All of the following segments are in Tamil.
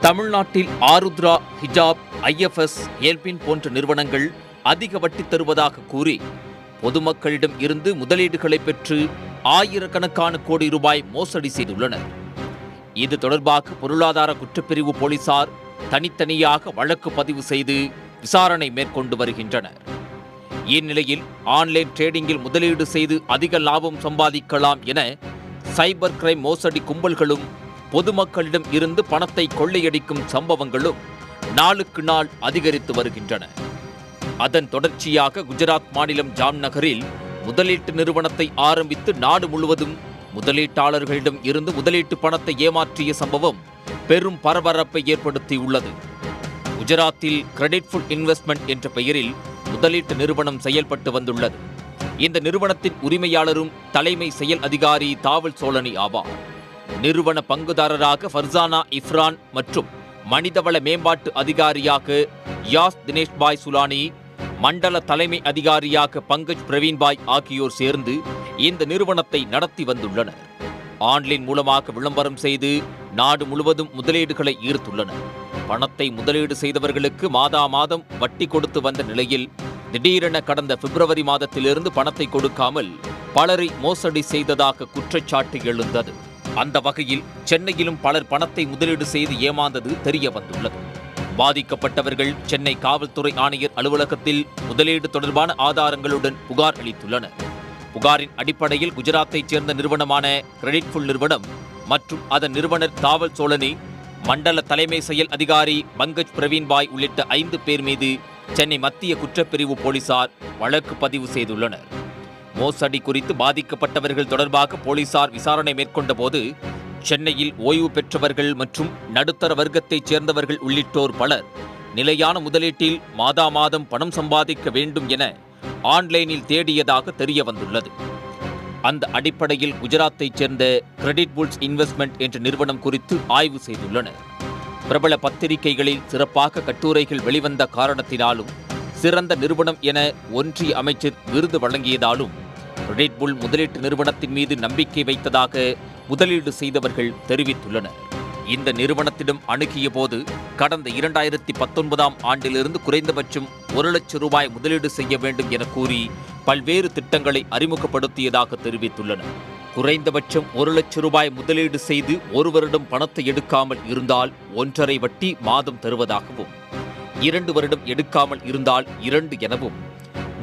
தமிழ்நாட்டில் ஆருத்ரா, ஹிஜாப், ஐஎஃப்எஸ், ஏல்பின் போன்ற நிறுவனங்கள் அதிக வட்டி தருவதாக கூறி பொதுமக்களிடம் இருந்து முதலீடுகளை பெற்று ஆயிரக்கணக்கான கோடி ரூபாய் மோசடி செய்துள்ளனர். இது தொடர்பாக பொருளாதார குற்றப்பிரிவு போலீசார் தனித்தனியாக வழக்கு பதிவு செய்து விசாரணை மேற்கொண்டு வருகின்றனர். இந்நிலையில் ஆன்லைன் ட்ரேடிங்கில் முதலீடு செய்து அதிக லாபம் சம்பாதிக்கலாம் என சைபர் கிரைம் மோசடி கும்பல்களும் பொதுமக்களிடம் இருந்து பணத்தை கொள்ளையடிக்கும் சம்பவங்களும் நாளுக்கு நாள் அதிகரித்து வருகின்றன. அதன் தொடர்ச்சியாக குஜராத் மாநிலம் ஜாம்நகரில் முதலீட்டு நிறுவனத்தை ஆரம்பித்து நாடு முழுவதும் முதலீட்டாளர்களிடம் இருந்து முதலீட்டு பணத்தை ஏமாற்றிய சம்பவம் பெரும் பரபரப்பை ஏற்படுத்தியுள்ளது. குஜராத்தில் கிரெடிட்ஃபுல் இன்வெஸ்ட்மெண்ட் என்ற பெயரில் முதலீட்டு நிறுவனம் செயல்பட்டு வந்துள்ளது. இந்த நிறுவனத்தின் உரிமையாளரும் தலைமை செயல் அதிகாரி தாவல் சோலனி ஆவார். நிறுவன பங்குதாரராக ஃபர்சானா இஃப்ரான் மற்றும் மனிதவள மேம்பாட்டு அதிகாரியாக யாஸ் தினேஷ்பாய் சுலானி, மண்டல தலைமை அதிகாரியாக பங்கஜ் பிரவீன்பாய் ஆகியோர் சேர்ந்து இந்த நிறுவனத்தை நடத்தி வந்துள்ளனர். ஆன்லைன் மூலமாக விளம்பரம் செய்து நாடு முழுவதும் முதலீடுகளை ஈர்த்துள்ளனர். பணத்தை முதலீடு செய்தவர்களுக்கு மாதா மாதம் வட்டி கொடுத்து வந்த நிலையில் திடீரென கடந்த பிப்ரவரி மாதத்திலிருந்து பணத்தை கொடுக்காமல் பலரை மோசடி செய்ததாக குற்றச்சாட்டு எழுந்தது. அந்த வகையில் சென்னையிலும் பலர் பணத்தை முதலீடு செய்து ஏமாந்தது தெரிய வந்துள்ளது. பாதிக்கப்பட்டவர்கள் சென்னை காவல்துறை ஆணையர் அலுவலகத்தில் முதலீடு தொடர்பான ஆதாரங்களுடன் புகார் அளித்துள்ளனர். புகாரின் அடிப்படையில் குஜராத்தைச் சேர்ந்த நிறுவனமான கிரெடிட்ஃபுல் நிறுவனம் மற்றும் அதன் நிறுவனர் தாவல் சோலனி, மண்டல தலைமை செயல் அதிகாரி பங்கஜ் பிரவீன்பாய் உள்ளிட்ட 5 பேர் மீது சென்னை மத்திய குற்றப்பிரிவு போலீசார் வழக்கு பதிவு செய்துள்ளனர். மோசடி குறித்து பாதிக்கப்பட்டவர்கள் தொடர்பாக போலீசார் விசாரணை மேற்கொண்ட போது சென்னையில் ஓய்வு பெற்றவர்கள் மற்றும் நடுத்தர வர்க்கத்தைச் சேர்ந்தவர்கள் உள்ளிட்டோர் பலர் நிலையான முதலீட்டில் மாதா மாதம் பணம் சம்பாதிக்க வேண்டும் என ஆன்லைனில் தேடியதாக தெரிய வந்துள்ளது. அந்த அடிப்படையில் குஜராத்தைச் சேர்ந்த கிரெடிட்ஃபுல் இன்வெஸ்ட்மெண்ட் என்ற நிறுவனம் குறித்து ஆய்வு செய்துள்ளனர். பிரபல பத்திரிகைகளில் சிறப்பாக கட்டுரைகள் வெளிவந்த காரணத்தினாலும் சிறந்த நிறுவனம் என ஒன்றிய அமைச்சர் விருது வழங்கியதாலும் கிரெடிட்ஃபுல் முதலீட்டு நிறுவனத்தின் மீது நம்பிக்கை வைத்ததாக முதலீடு செய்தவர்கள் தெரிவித்துள்ளனர். இந்த நிறுவனத்திடம் அணுகிய போது கடந்த 2019ஆம் ஆண்டிலிருந்து குறைந்தபட்சம் 1 லட்சம் ரூபாய் முதலீடு செய்ய வேண்டும் என கூறி பல்வேறு திட்டங்களை அறிமுகப்படுத்தியதாக தெரிவித்துள்ளனர். குறைந்தபட்சம் 1 லட்சம் ரூபாய் முதலீடு செய்து 1 வருடம் பணத்தை எடுக்காமல் இருந்தால் 1.5 வட்டி மாதம் தருவதாகவும், 2 வருடம் எடுக்காமல் இருந்தால் 2 எனவும்,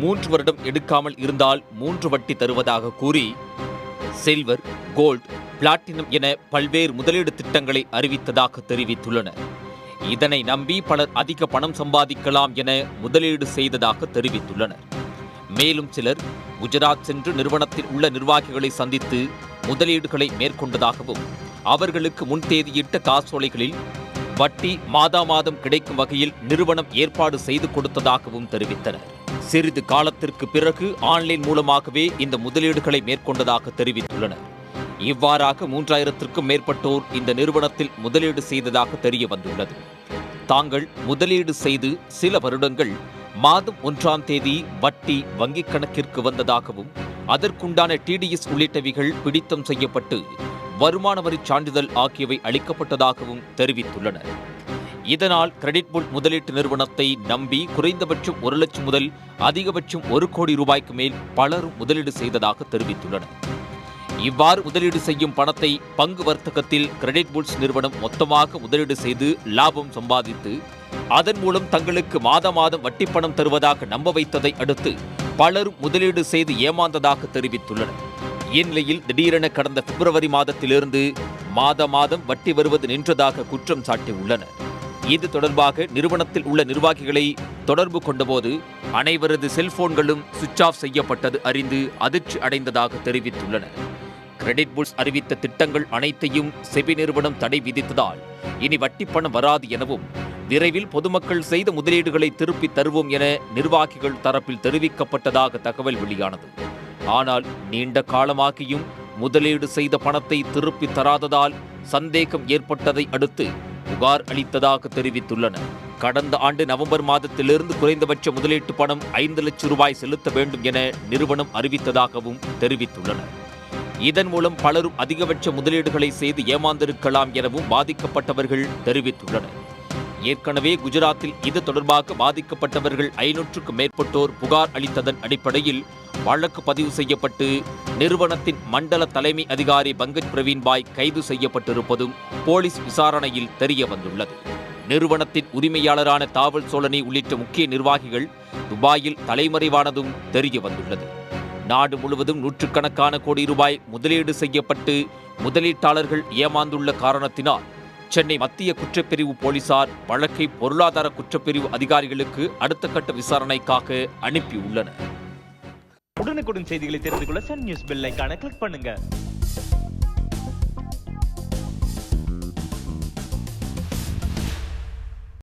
3 வருடம் எடுக்காமல் இருந்தால் 3 வட்டி தருவதாக கூறி சில்வர், கோல்ட், பிளாட்டினம் என பல்வேறு முதலீடு திட்டங்களை அறிவித்ததாக தெரிவித்துள்ளனர். இதனை நம்பி பலர் அதிக பணம் சம்பாதிக்கலாம் என முதலீடு செய்ததாக தெரிவித்துள்ளனர். மேலும் சிலர் குஜராத் சென்று நிறுவனத்தில் உள்ள நிர்வாகிகளை சந்தித்து முதலீடுகளை மேற்கொண்டதாகவும், அவர்களுக்கு முன்தேதியிட்ட காசோலைகளில் வட்டி மாதா மாதம் கிடைக்கும் வகையில் நிறுவனம் ஏற்பாடு செய்து கொடுத்ததாகவும் தெரிவித்தனர். சிறிது காலத்திற்கு பிறகு ஆன்லைன் மூலமாகவே இந்த முதலீடுகளை மேற்கொண்டதாக தெரிவித்துள்ளனர். இவ்வாறாக 3000க்கும் மேற்பட்டோர் இந்த நிறுவனத்தில் முதலீடு செய்ததாக தெரிய வந்துள்ளது. தாங்கள் முதலீடு செய்து சில வருடங்கள் மாதம் 1ஆம் தேதி வட்டி வங்கிக் கணக்கிற்கு வந்ததாகவும், அதற்குண்டான டிடிஎஸ் உள்ளிட்டவைகள் பிடித்தம் செய்யப்பட்டு வருமான வரி சான்றிதழ் ஆகியவை அளிக்கப்பட்டதாகவும் தெரிவித்துள்ளனர். இதனால் கிரெடிட்ஃபுல் முதலீட்டு நிறுவனத்தை நம்பி குறைந்தபட்சம் 1 லட்சம் முதல் அதிகபட்சம் 1 கோடி ரூபாய்க்கு மேல் பலரும் முதலீடு செய்ததாக தெரிவித்துள்ளனர். இவ்வாறு முதலீடு செய்யும் பணத்தை பங்கு வர்த்தகத்தில் கிரெடிட்ஃபுல் நிறுவனம் மொத்தமாக முதலீடு செய்து லாபம் சம்பாதித்து அதன் மூலம் தங்களுக்கு மாதம் வட்டி பணம் தருவதாக நம்ப வைத்ததை அடுத்து பலரும் முதலீடு செய்து ஏமாந்ததாக தெரிவித்துள்ளனர். இந்நிலையில் திடீரென கடந்த பிப்ரவரி மாதத்திலிருந்து மாதம் வட்டி வருவது நின்றதாக குற்றம் சாட்டியுள்ளனர். இது தொடர்பாக நிறுவனத்தில் உள்ள நிர்வாகிகளை தொடர்பு கொண்டபோது அனைவரது செல்போன்களும் சுவிட்ச் ஆஃப் செய்யப்பட்டது அறிந்து அதிர்ச்சி அடைந்ததாக தெரிவித்துள்ளனர். கிரெடிட்ஃபுல் அறிவித்த திட்டங்கள் அனைத்தையும் செபி நிறுவனம் தடை விதித்ததால் இனி வட்டி பணம் வராது எனவும், விரைவில் பொதுமக்கள் செய்த முதலீடுகளை திருப்பி தருவோம் என நிர்வாகிகள் தரப்பில் தெரிவிக்கப்பட்டதாக தகவல் வெளியானது. ஆனால் நீண்ட காலமாகியும் முதலீடு செய்த பணத்தை திருப்பி தராததால் சந்தேகம் ஏற்பட்டதை அடுத்து புகார் அளித்ததாக தெரிவித்துள்ளனர். கடந்த ஆண்டு நவம்பர் மாதத்திலிருந்து குறைந்தபட்ச முதலீட்டு பணம் 5 லட்சம் ரூபாய் செலுத்த வேண்டும் என நிறுவனம் அறிவித்ததாகவும் தெரிவித்துள்ளனர். இதன் மூலம் பலரும் அதிகபட்ச முதலீடுகளை செய்து ஏமாந்திருக்கலாம் எனவும் பாதிக்கப்பட்டவர்கள் தெரிவித்துள்ளனர். ஏற்கனவே குஜராத்தில் இது தொடர்பாக பாதிக்கப்பட்டவர்கள் 500க்கும் மேற்பட்டோர் புகார் அளித்ததன் அடிப்படையில் வழக்கு பதிவு செய்யப்பட்டு நிறுவனத்தின் மண்டல தலைமை அதிகாரி பங்கஜ் பிரவீன்பாய் கைது செய்யப்பட்டிருப்பதும் போலீஸ் விசாரணையில் தெரிய வந்துள்ளது. நிறுவனத்தின் உரிமையாளரான தாவல் சோழனி உள்ளிட்ட முக்கிய நிர்வாகிகள் துபாயில் தலைமறைவானதும் தெரிய வந்துள்ளது. நாடு முழுவதும் நூற்றுக்கணக்கான கோடி ரூபாய் முதலீடு செய்யப்பட்டு முதலீட்டாளர்கள் ஏமாந்துள்ள காரணத்தினால் சென்னை மத்திய குற்றப்பிரிவு போலீசார் வழக்கை பொருளாதார குற்றப்பிரிவு அதிகாரிகளுக்கு அடுத்த கட்ட விசாரணைக்காக அனுப்பியுள்ளனர். உடனுக்குடன் செய்திகளை தெரிந்து கொள்ள சன் நியூஸ் பெல் ஐகானை கிளிக் பண்ணுங்க.